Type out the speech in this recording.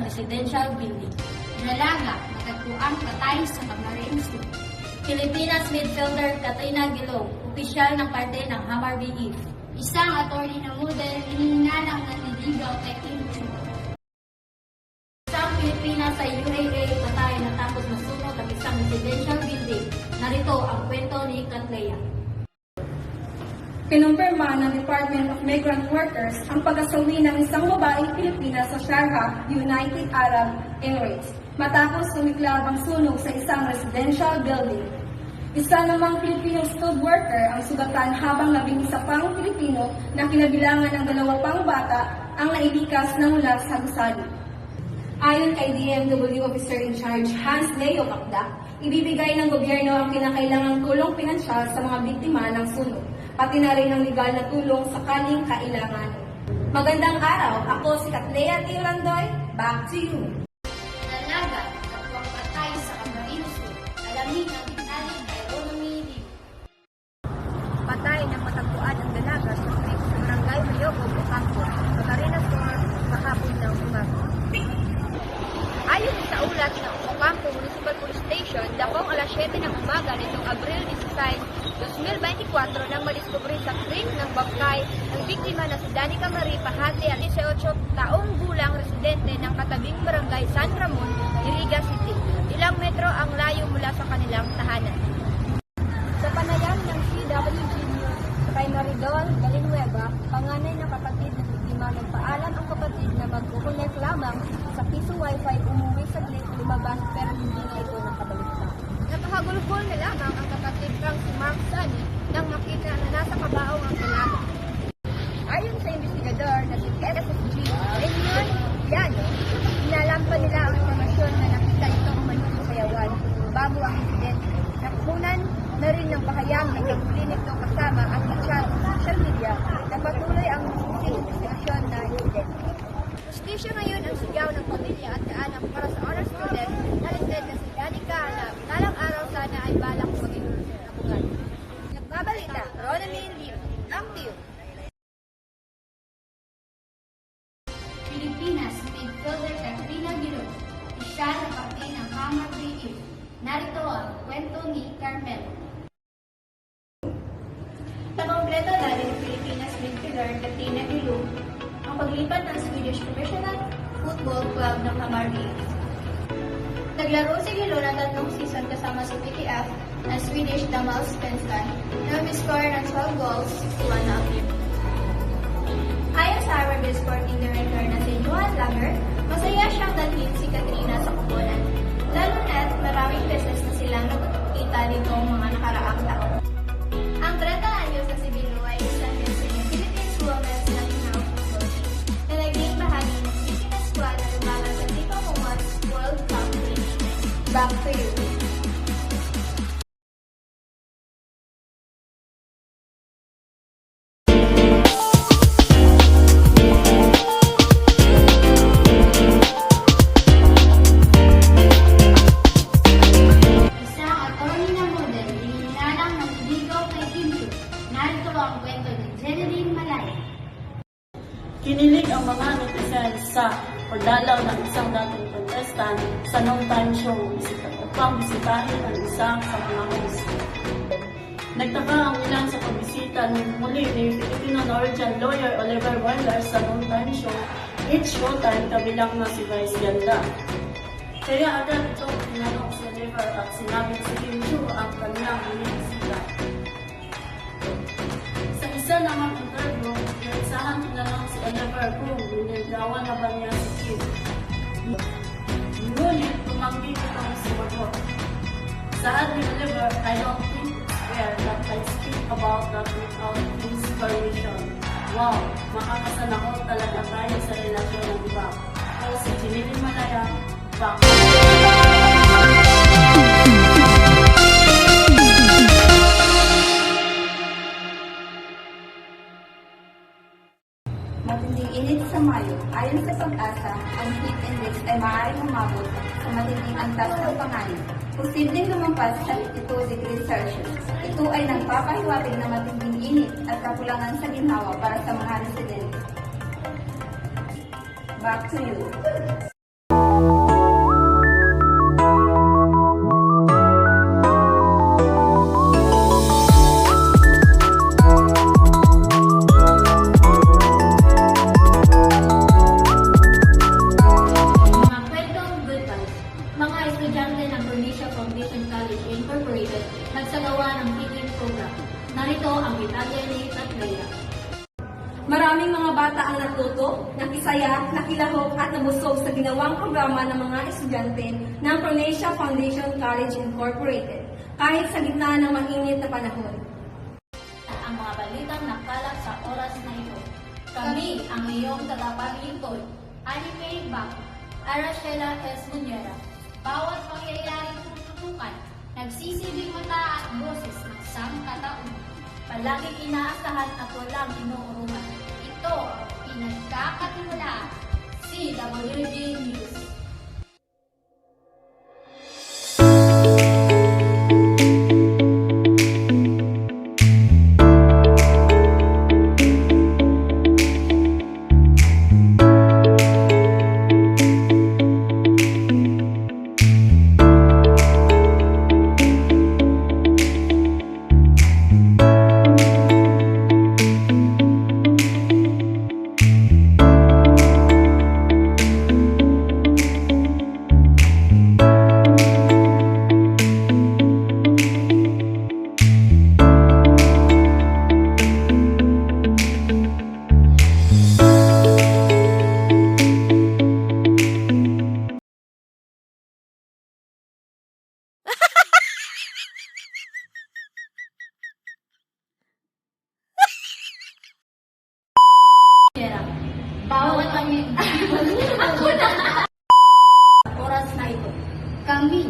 isang residential building. Dalaga, matagpuang patay sa Camarines Zoo. Pilipinas midfielder Katrina Gilong, opisyal ng parte ng Hamar BF. Isang attorney na model, hininalang na niligaw kay Kim Chu. Isang Pilipinas sa UAA, patay natapos masunog ang isang residential building. Narito ang kwento ni Katlea. Kinumpirma ng Department of Migrant Workers ang pag-asawi ng isang babaeng Pilipina sa Sharjah, United Arab Emirates, matapos sumiklab ang sunog sa isang residential building. Isa namang Filipino skilled worker ang sugatan habang 11 pang Pilipino na kinabilangan ng 2 pang bata ang nailikas na mula sa gusali. Ayon kay DMW Officer in Charge Hans Leo Kapda, ibibigay ng gobyerno ang kinakailangang tulong pinansyal sa mga biktima ng sunog, pati na rin ang legal na tulong sakaling kailangan. Magandang araw, ako si Katlea Tirandoy, back to you. Dalaga, tatwang patay sa Camarines Zoo. Alamin ang detalye kay Ronomy Liu. Patay ng matagpuan ang dalaga sa street sa Barangay Mayogo, Ocampo, Camarines Sur, kahapon ng umaga. Ayon sa ulat ng Ocampo Municipal Police Station, dakong alas 7 ng umaga nitong Abril 16, 2024 nang madiskubre sa crane ng bangkay ng biktima na si Danica Marie Pahati at 18 taong gulang residente ng katabing barangay San Ramon, Iriga City. Ilang metro ang layo mula sa kanilang tahanan. Sa panayam ng CWG News kay Maridol Galinueva, panganay ng kapatid ng biktima, nagpaalam ang kapatid na mag-connect lamang sa piso wifi, umuwi saglit, lumabas pero hindi na ito nakabalik na. Napakagulgol na lamang ang kapatid ng si Mark Sunny nang makita na nasa kabaong ang dalaga. Ayon sa investigador na si SSG Raymond Piano, inalampa nila ang informasyon na nakita itong umalis sa sayawan bago ang insidente. Nakunan na rin ng pahayag ng klinik ng kasama at social media na patuloy ang investigasyon na insidente. Justisya ngayon ang sigaw ng pamilya at kaanak para sa honor student na listed na si Danica na talang araw sana ay balak maging abogado. Nagbabalita, Ronomy Liu, ang Liu. Pilipinas midfielder Katrina Gilong, opisyal ng parte ng Hamar BF. Narito ang kwento ni Carmelo. Nakompleto na rin Pilipinas midfielder Katrina Gilong ang paglipat ng Swedish Professional Football Club ng Hamar BF. Naglaro si Gilong ng 3 season kasama sa PTF na Swedish Damallsvenskan na umiscore ng 12 goals, 61 na appeal. Ayon sa Hammarby Sporting Director na si Johan Lager, masaya siyang dalhin si Katrina sa kupunan, lalo na't maraming beses na silang nagkita nitong mga nakaraang taon. Ang 30 anyos na si Gilong ay isang din sa Philippines Women's National Football Team na naging bahagi ng Philippines squad na lumaban sa FIFA Women's World Cup League. Back to you. Isang attorney na model, hininalang ng niligaw kay Kim Chu. Narito ang kwento ni Jeneline Malaya. Kinilig ang mga netizens sa pagdalaw ng isang dating contestant sa noontime show upang bisitahin ang isang sa mga host. Nagtaka ang ilan sa pagbisita muli ni Filipino-Norwegian lawyer Oliver Weiler sa noontime show, It's Showtime, kabilang na si Vice Ganda. Kaya agad ito tinanong si Oliver at sinabi si Kim Chu ang kanyang binisita. Sa isa namang interview, naisahan tinanong si Oliver kung niligawan na ba niya si Kim. Ngunit tumanggi itong sumagot. Saad ni Oliver, I don't think it's fair that I speak about that without his permission. Wow, makakasanakot talaga tayo sa relasyon ng iba. O si Jeneline Malaya, back. Matinding init sa Mayo, ayon sa pag-asa, ang heat index ay maaaring umabot sa matinding antas ng panganib. Posibleng lumampas sa 52 degrees Celsius. Ito ay nagpapahiwatig na matinding init at kakulangan sa ginhawa para sa mga residente. Back to you. mga estudyante ng Bernicia Foundation College Incorporated nagsagawa ng feeding program. Narito ang detalye ni Tatlea. Maraming mga bata ang natuto, nakisaya, nakilahok at nabusog sa ginawang programa ng mga estudyante ng Bernicia Foundation College Incorporated kahit sa gitna ng mainit na panahon. Ang mga balitang nakalap sa oras na ito. Kami ang iyong tagapaglingkod, Anime Bak, Aracela S. Munyera. Bawat pangyayaring tututukan, nagsisilbing mata at boses ng sangkatauhan. Palaging inaasahan at walang inuurungan. Ito ang pinagkakatiwalaan, CWG News. Bawat kami oras na ito. Kami